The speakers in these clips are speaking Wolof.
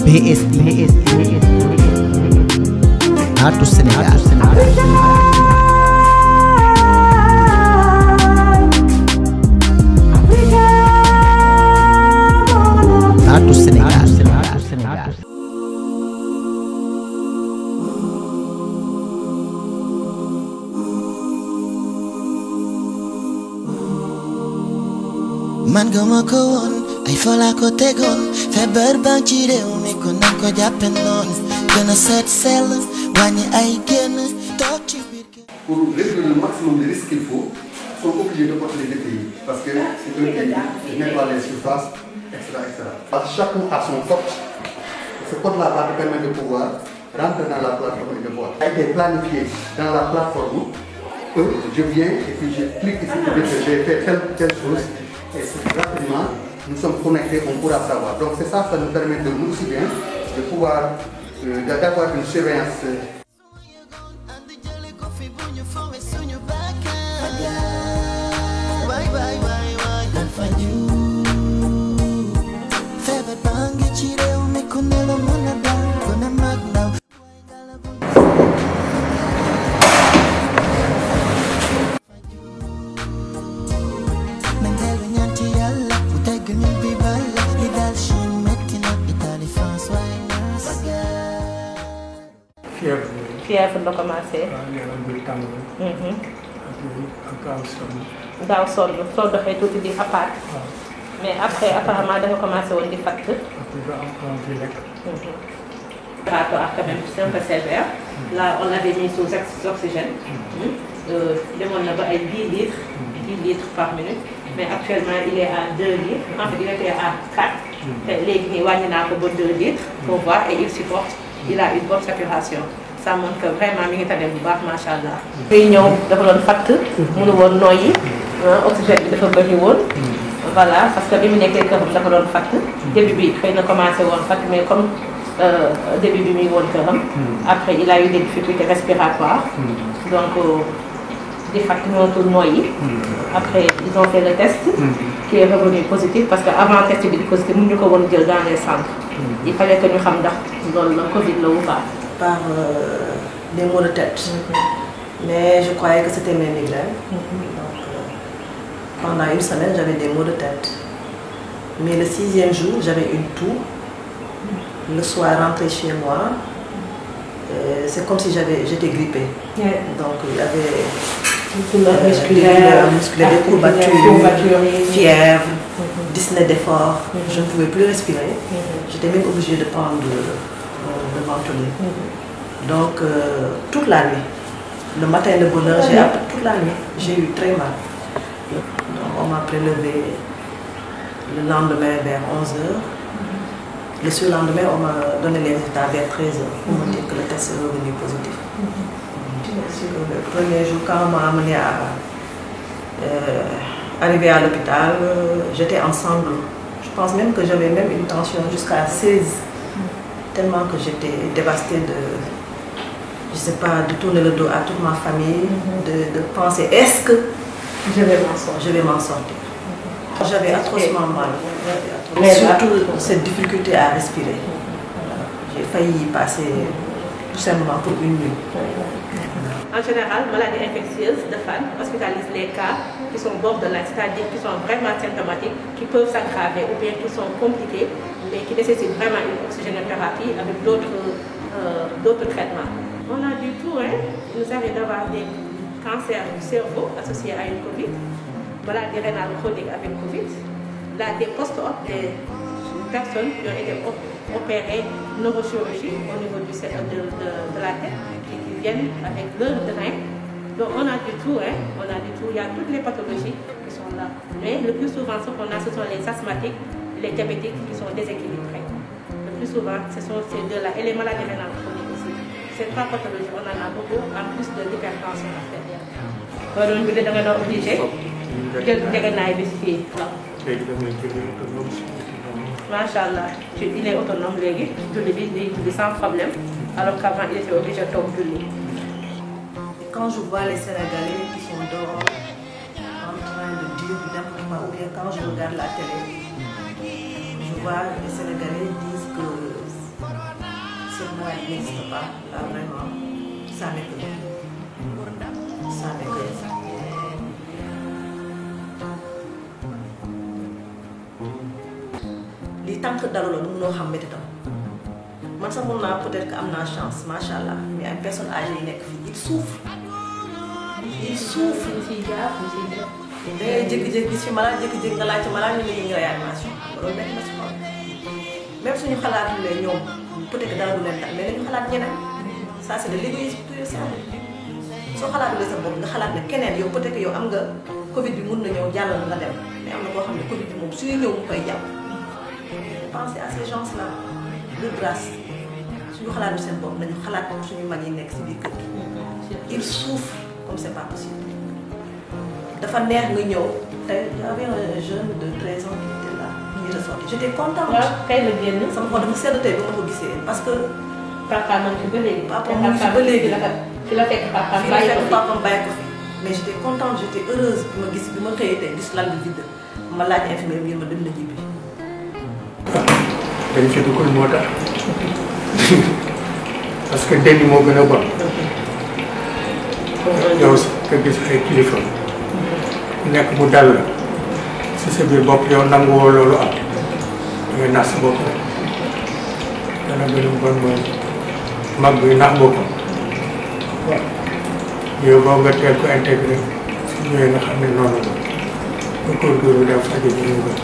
PSD Naatu Sénégal. Naatu Sénégal. Man gëma ko woon ay fa laa ko tegoon feebar baa ci réew mi ko nan ko jàppe noonu gën a seet sell wàññi ay génn toog ci biir kër. Pour réduire le maximum de risques qu'il faut, sont obligés de porter les DPI parce que c'est eux qui nettoient les surfaces, etc. Chacun a son code. Ce code-là va te permettre de pouvoir rentrer dans la plateforme et de voir. Ça a été planifié dans la plateforme. Je viens et puis je clique ici pour dire que j'ai fait telle chose. Et rapidement, nous sommes connectés, on pourra savoir. Donc c'est ça, ça nous permet de nous aussi bien de pouvoir d'avoir une surveillance. Fièvre la commencé. Gaaw sonn soo doxee tuuti di appaat. Mais après apparemment dafa commencé woon di fatt. Quand même c'est un peu sévère. Là on l'avait mis sous oxygène. Demoon na ba ay 10 litres par minute. Mais actuellement il est à 2 litres. En fait il était à 4. Léegi nii wàññi naa ko ba 2 litres. Pour voir et il supporte. Il a une bonne saturation. Ça montre que vraiment mi ngi tane bu baax macha allah. Day ñëw dafa doon fatt. mënu woon noyyi. Oxygène bi dafa bëri woon. Voilà parce que bi mu nekkee këram dafa doon fatt. Début bi xëy na commencé woon fatt mais comme début bi muy woon këram. Après il a eu des difficultés respiratoires. Donc di fatt mënatul noyyi. Après ils ont fait le test. Qui est revenu positif parce que avant test bi di positif mënuñu ko woon jël dans les centres. Il fallait que ñu xam ndax loolu la Covid la ou pas. Par des maux de tête. Mais je croyais que c'était mes migraines. Donc, pendant une semaine, j'avais des maux de tête. Mais le 6e jour, j'avais une toux. Le soir, rentré chez moi, c'est comme si j'étais grippée. Donc, il y avait musculaire, des courbatures, fièvre, dyspnée d'effort. Je ne pouvais plus respirer. J'étais même obligée de prendre le ventoline. Donc toute la nuit, le matin de bonne heure, j'ai appris toute la nuit, j'ai eu très mal. Donc on m'a prélevé le lendemain vers 11h. Le surlendemain, on m'a donné les résultats vers 13h pour me dire que le test est revenu positif. Le premier jour, quand on m'a amené à arriver à l'hôpital, j'étais en sanglots. Je pense même que j'avais même une tension jusqu'à 16. Tellement que j'étais dévastée je sais pas, de tourner le dos à toute ma famille, de penser, est-ce que je vais m'en sortir. J'avais atrocement mal. Surtout cette difficulté à respirer. J'ai failli passer tout simplement pour une nuit. En général, maladies infectieuses de femmes hospitalisent les cas qui sont bord de l'âge, c'est-à-dire qui sont vraiment symptomatiques, qui peuvent s'aggraver ou bien qui sont compliqués, mais qui nécessitent vraiment une oxygénothérapie avec d'autres traitements. On a du tout, il nous arrive d'avoir des cancers du cerveau associés à une Covid, maladies rénales chroniques avec Covid, là des post-op, des personnes qui ont été opérées neurochirurgie au niveau de la tête, qui viennent avec leur drain. Donc on a du tout, il y a toutes les pathologies qui sont là. Mais le plus souvent, ce qu'on a, ce sont les asthmatiques, les diabétiques qui sont déséquilibrés. Le plus souvent, ce sont ces deux-là, et les maladies rénales chroniques aussi. Ces 3 pathologies, on en a beaucoup, en plus de l'hypertension artérielle. Donc, on est obligé de Machallah, il est autonome, il est sans problème, alors qu'avant il était obligé de tomber. Quand je vois les Sénégalais qui sont dehors en train de dire n'importe quoi, ou bien quand je regarde la télé, je vois les Sénégalais disent que Ouais, il n'existe pas. Là, vraiment, ça m'étonne. Ça m'étonne. li tant que daluloo du mënoo xam métti tam man sax mun naa peut-être que am naa chance macha allah mais ay personnes âgées yi nekk fii ils souffrent. Ils souffrent. dangay jékki-jékki gis fi malade jékki-jékki nga laajte malade ñu ne ñu ngi réanimation loolu nekk na si xol même suñu xalaatulee ñoom peut-être que dara du leen tax mais dañu xalaat ñeneen ça c'est de l'égoïsme pur et simple soo xalaatulee sa bopp nga xalaat ne keneen yow peut-être que yow am nga Covid bi mun na ñëw jàllal nga dem mais am na koo xam ne Covid bi moom suy ñëw mu koy jàpp. Pensez à ces gens-là de grâce suñu xalaatu seen bopp nañu xalaat suñu mag yi nekk si biir kër gi. Ils souffrent comme c'est pas possible. dafa neex nga ñëw tey j'avais un jeune de 13 ans qui était là. qui est ressorti j'étais contente. waaw kay la génn. sama xol dafa sedd tey ba ma ko gisee parce que. papa man fi ba léegi. papa man fi ba léegi fi la fekk papaam bàyyi ko fi papaam bàyyi ko fi mais j'étais contente j'étais heureuse bi ma gis bi ma xëyee tey gis lal bi vide ma laaj infirmière bi ma dem na ñibbi. dañ ci dugal moo tax parce que denc moo gën a bon. yow nga gis ay kilifa nekk mu dal la si sa biir bopp yow nanguwoo loolu am da ngay nax sa bopp rek dana gën a bon mooy mag bi nax boppam yow boo nga teel ko intégré su ñëwee nga xam ne noonu la nga góorgóorlu dem fajo bi ñu gën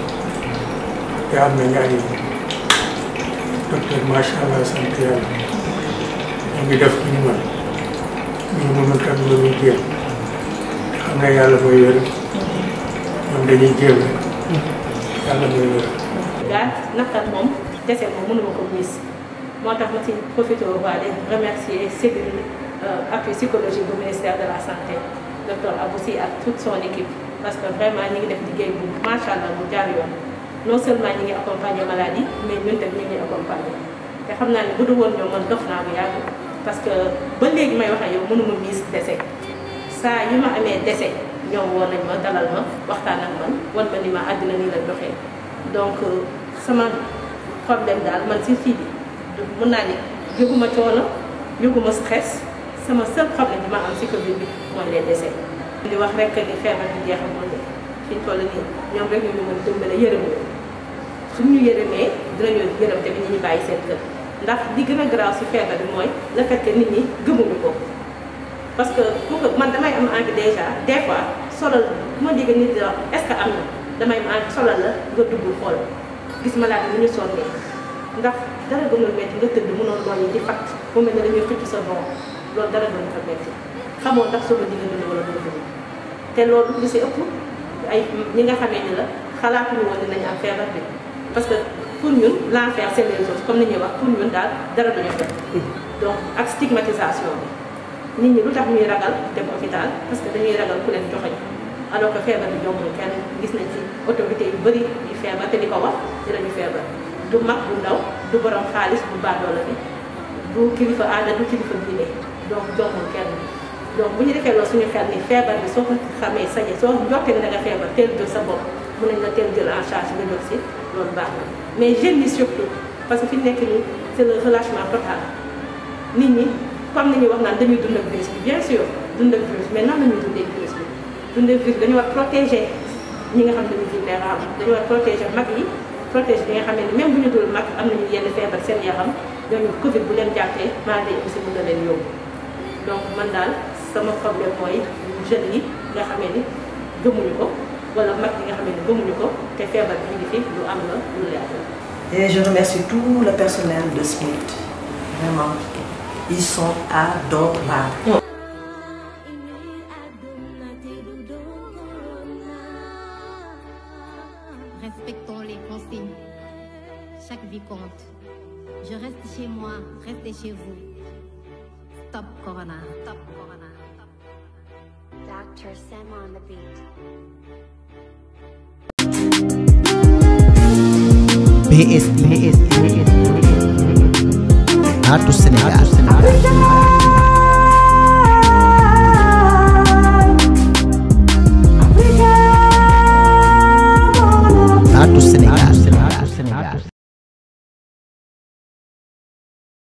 te am na ñaari docteur macha allah sant yàlla ñu ngi def lu ñu mën ñu mënul tam lu ñu jéem xam ne yàlla mooy wér ñoom dañuy jéem rek yàlla mooy wér. gaa naqar moom dese moom mënuma ko gis moo tax ma ci profité waale remercier cellule appui psychologique bu ministère de la santé docteur Aboussi ak toute son équipe parce que vraiment ñi ngi def liggéey bu macha allah bu jaar yoon. non seulement ñi ngi accompagner maladie mais ñun tamit ñu ngi accompagner te xam naa ne bu dul woon ñoom man dof naa bu yàgg parce que ba léegi may wax ak yow mënuma miis dese saa yi ma amee dese ñoom woon nañ ma dalal ma waxtaan ak man wan ma ni ma àddina nii lañ doxee donc sama problème daal man si fii bi mën naa ni yëguma coono yëguma stress sama seul problème bi ma am si Covid bi mooy les décès di wax rek ni feebar bi jeexagul de fi ñu toll nii ñoom rek ñu mën a dimbale yërëm ñu suñu yërëmee dinañu yërëm tamit ñi ñu bàyyi seen kër ndax li gën a garaaw si feebar bi mooy le fait que nit ñi gëmuñu ko parce que man damay am envie déjà des fois solal bu ma déggee nit di wax est-ce que am na damay am envie solal la nga dugg xool gis malade bi ni ñu sonnee ndax dara gënul metti nga tëdd mënoon loolu di fatt mu mel ne dañuy xëcc sa bon loolu dara gënul ko metti xamoo ndax soo ko digga dund wala dund te loolu li si ëpp ay ñi nga xamee ni la xalaatuñu woon dinañ am feebar bi parce que pour ñun l'enfer c'est les autres comme ni ñuy wax pour ñun daal dara duñu def donc ak stigmatisation bi nit ñi lu tax ñuy ragal dem hôpital parce que dañuy ragal ku leen joxoñ alors que feebar bi jombul kenn gis nañ ci autorité yu bëri yu feebar te di ko wax dinañu feebar du mag bu ndaw du borom xaalis bu baadoola bi du kilifa aada du kilifa diine donc jombul kenn donc bu ñu defee loolu suñu xel ni feebar bi soo ko xamee sañe soo njortee ne da nga feebar teel jël sa bopp mën nañ la teel jël en charge nga jóg si loolu baax na mais jeunes yi surtout parce que fi nekk nii c'est le relâchement total nit ñi comme ni ñuy wax naan dañuy dund ak virus bi bien sûr dund ak virus mais nan la ñuy dundee virus bi dundee virus dañu war protéger ñi nga xam ne dañuy vulnérable dañu war protéger mag yi protéger bi nga xam ne même bu ñu dul mag am nañu yenn feebar seen yaram ñooñu Covid bu leen jàppee maa ngi aussi mën na leen yóbbu donc man daal sama problème mooy jeunes yi nga xamee ni gëmuñu ko wala mag yi nga xamee ni gëmuñu ko te feebar bi ngi fi lu am la lu leer la. Et je remercie tout le personnel de SMIT. Vraiment, ils sont adorables. Respectons les consignes. Chaque vie compte. Je reste chez moi, restez chez vous. Stop Corona. Stop Corona. Dr. Sam on the beat. BSD Ratu Senegal Ratu Senegal